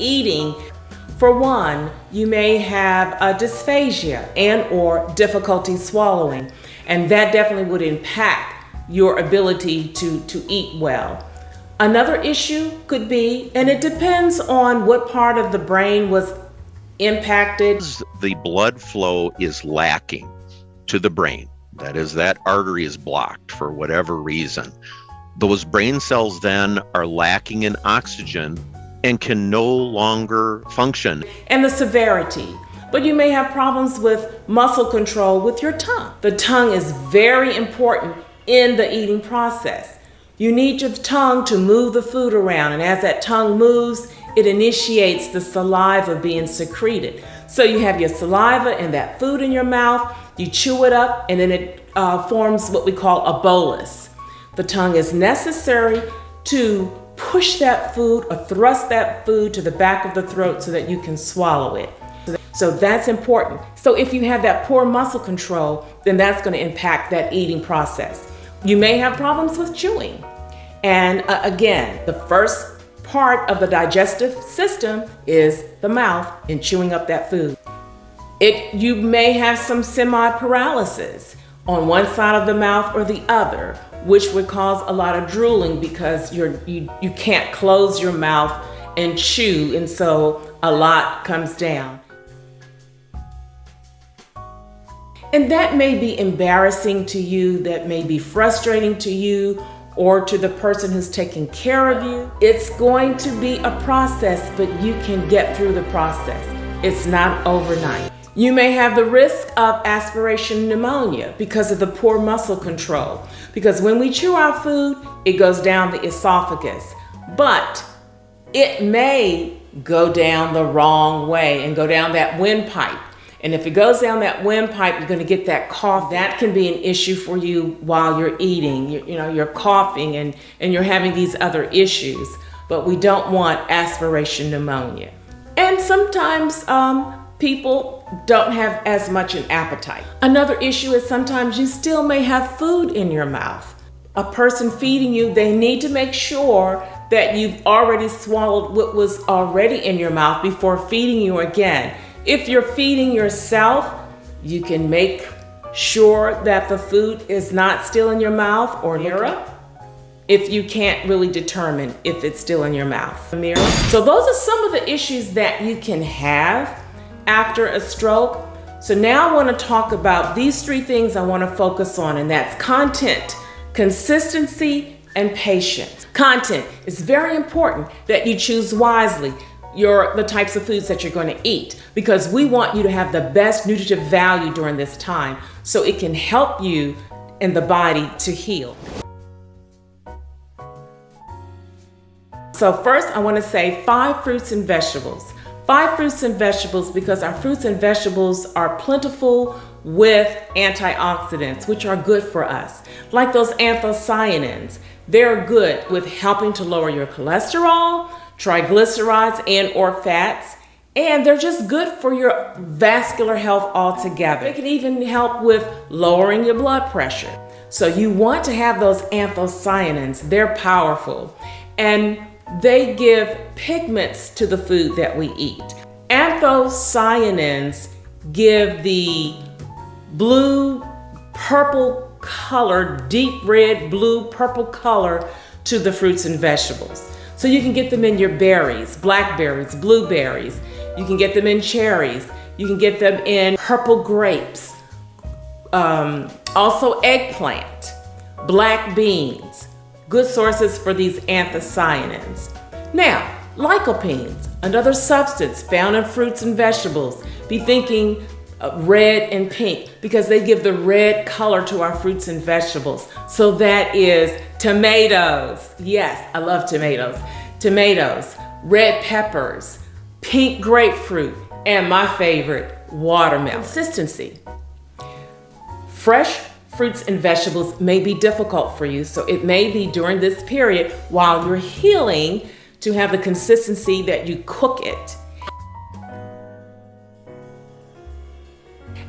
eating. For one, you may have a dysphagia and or difficulty swallowing, and that definitely would impact your ability to eat well. Another issue could be, and it depends on what part of the brain was impacted. The blood flow is lacking to the brain. That is, that artery is blocked for whatever reason. Those brain cells then are lacking in oxygen and can no longer function. And the severity. But you may have problems with muscle control with your tongue. The tongue is very important in the eating process. You need your tongue to move the food around, and as that tongue moves, it initiates the saliva being secreted. So you have your saliva and that food in your mouth, you chew it up, and then it forms what we call a bolus. The tongue is necessary to push that food or thrust that food to the back of the throat so that you can swallow it. So that's important. So if you have that poor muscle control, then that's going to impact that eating process. You may have problems with chewing. And again, the first part of the digestive system is the mouth and chewing up that food. You may have some semi-paralysis on one side of the mouth or the other, which would cause a lot of drooling because you can't close your mouth and chew, and so a lot comes down. And that may be embarrassing to you, that may be frustrating to you or to the person who's taking care of you. It's going to be a process, but you can get through the process. It's not overnight. You may have the risk of aspiration pneumonia because of the poor muscle control. Because when we chew our food, it goes down the esophagus. But it may go down the wrong way and go down that windpipe. And if it goes down that windpipe, you're going to get that cough. That can be an issue for you while you're eating. You're coughing and you're having these other issues. But we don't want aspiration pneumonia. And sometimes people don't have as much an appetite. Another issue is sometimes you still may have food in your mouth. A person feeding you, they need to make sure that you've already swallowed what was already in your mouth before feeding you again. If you're feeding yourself, you can make sure that the food is not still in your mouth or near if you can't really determine if it's still in your mouth. So those are some of the issues that you can have after a stroke. So now I want to talk about these three things I want to focus on, and that's content, consistency, and patience. Content is very important that you choose wisely the types of foods that you're going to eat, because we want you to have the best nutritive value during this time so it can help you and the body to heal. So first I want to say 5 fruits and vegetables. 5 fruits and vegetables because our fruits and vegetables are plentiful with antioxidants, which are good for us. Like those anthocyanins, they're good with helping to lower your cholesterol, triglycerides, and or fats, and they're just good for your vascular health altogether. They can even help with lowering your blood pressure. So you want to have those anthocyanins. They're powerful, and they give pigments to the food that we eat. Anthocyanins give the blue, purple color, deep red, blue, purple color to the fruits and vegetables. So you can get them in your berries, blackberries, blueberries. You can get them in cherries. You can get them in purple grapes. Also eggplant, black beans. Good sources for these anthocyanins. Now, lycopenes, another substance found in fruits and vegetables. Be thinking red and pink because they give the red color to our fruits and vegetables. So that is tomatoes. Yes, I love tomatoes. Tomatoes, red peppers, pink grapefruit, and my favorite, watermelon. Consistency. Fresh fruits and vegetables may be difficult for you, so it may be during this period while you're healing to have the consistency that you cook it.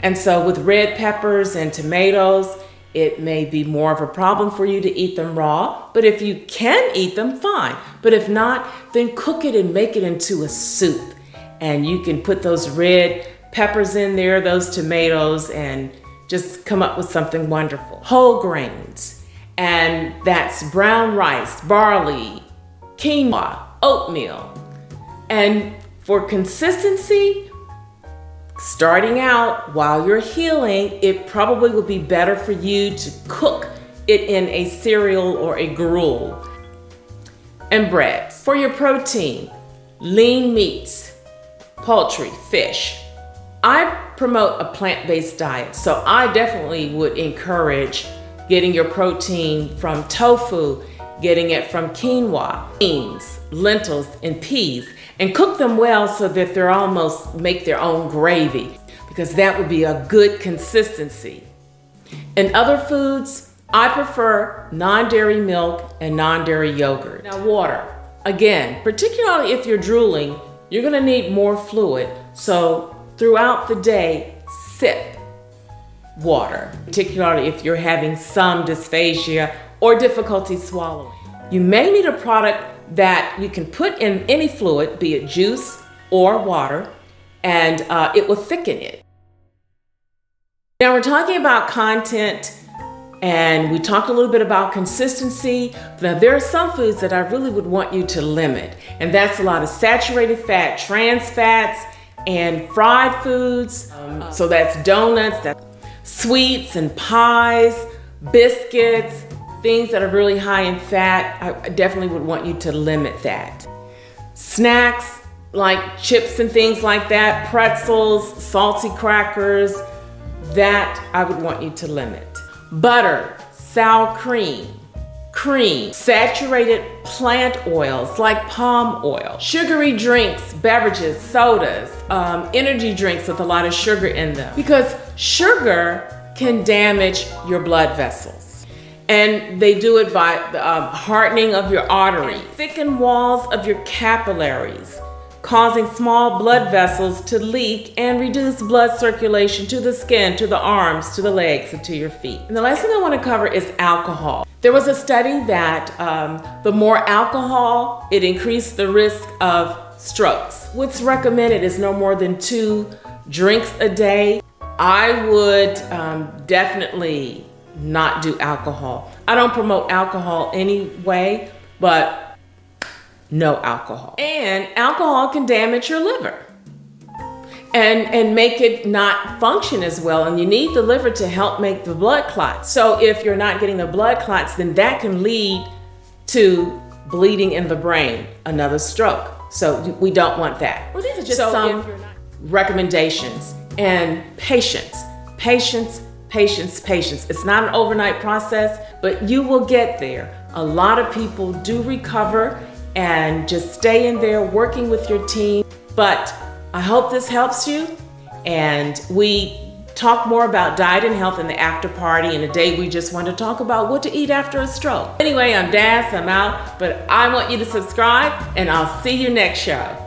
And so with red peppers and tomatoes It may be more of a problem for you to eat them raw, but if you can eat them, fine. But if not, then cook it and make it into a soup. And you can put those red peppers in there, those tomatoes, and just come up with something wonderful. Whole grains, and that's brown rice, barley, quinoa, oatmeal. And for consistency, starting out while you're healing, it probably would be better for you to cook it in a cereal or a gruel. And breads. For your protein, lean meats, poultry, fish. I promote a plant-based diet, so I definitely would encourage getting your protein from tofu, getting it from quinoa, beans, lentils, and peas, and cook them well so that they're almost make their own gravy, because that would be a good consistency. In other foods, I prefer non-dairy milk and non-dairy yogurt. Now, water. Again, particularly if you're drooling, you're gonna need more fluid, so throughout the day, sip water, particularly if you're having some dysphagia or difficulty swallowing. You may need a product that you can put in any fluid, be it juice or water, and it will thicken it. Now we're talking about content, and we talked a little bit about consistency. Now there are some foods that I really would want you to limit, and that's a lot of saturated fat, trans fats, and fried foods. So that's donuts, that's sweets and pies, biscuits, things that are really high in fat. I definitely would want you to limit that. Snacks like chips and things like that, pretzels, salty crackers, that I would want you to limit. Butter, sour cream, saturated plant oils like palm oil, sugary drinks, beverages, sodas, energy drinks with a lot of sugar in them, because sugar can damage your blood vessels. And they do it by hardening of your arteries, thicken walls of your capillaries, causing small blood vessels to leak and reduce blood circulation to the skin, to the arms, to the legs, and to your feet. And the last thing I want to cover is alcohol. There was a study that the more alcohol, it increased the risk of strokes. What's recommended is no more than 2 drinks a day. I would definitely not do alcohol. I don't promote alcohol anyway, but no alcohol. And alcohol can damage your liver and make it not function as well. And you need the liver to help make the blood clots. So if you're not getting the blood clots, then that can lead to bleeding in the brain, another stroke. So we don't want that. Well, these are just some recommendations. And patience. It's not an overnight process, but you will get there. A lot of people do recover and just stay in there working with your team. But I hope this helps you, and we talk more about diet and health in the after party, and today we just want to talk about what to eat after a stroke. Anyway, I'm Das, I'm out, but I want you to subscribe, and I'll see you next show.